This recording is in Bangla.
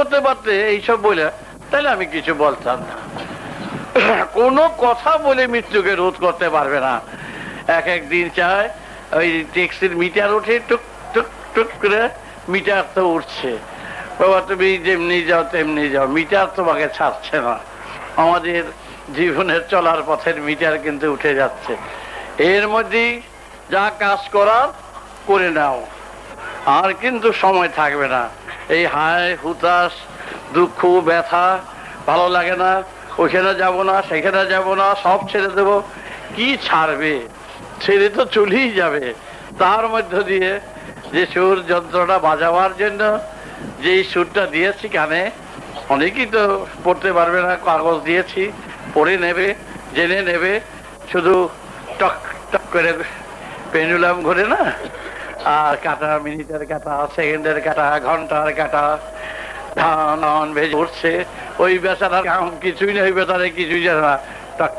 করতে পারতে এইসব বলে, তাহলে আমি কিছু বলতাম না। কোনো কথা বলে মৃত্যুকে রোধ করতে পারবে না। এক একদিন চায় ওই ট্যাক্সির মিটার উঠে টুক টুক টুক করে, মিটার তো উঠছে, বাবা তুমি যেমনি যাও তেমনি যাও, মিটার তোমাকে ছাড়ছে না। আমাদের জীবনের চলার পথের মিটার কিন্তু উঠে যাচ্ছে। এর মধ্যেই যা কাজ করার করে নাও, আর কিন্তু সময় থাকবে না। এই হায় হুতাশ, দুঃখ, ব্যথা, ভালো লাগে না, ওখানে যাব না, সেখানে যাব না, সব ছেড়ে দেব। কি ছাড়বে? ছেড়ে তো চলেই যাবে। তার মধ্য দিয়ে যে সুর যন্ত্রটা বাজাবার জন্য যেই সুরটা দিয়েছি কানে, অনেকেই তো পড়তে পারবে না, কাগজ দিয়েছি, পড়ে নেবে, জেনে নেবে। শুধু টক টক করে পেন্ডুলাম ঘুরে না, আর কাটা, মিনিটের কাটা, সেকেন্ডের কাটা, ঘন্টার কাটা ধান ভেজে উঠছে। ওই বেচারার কাম কিছুই নেই, বেচারে কিছুই জানে না। টক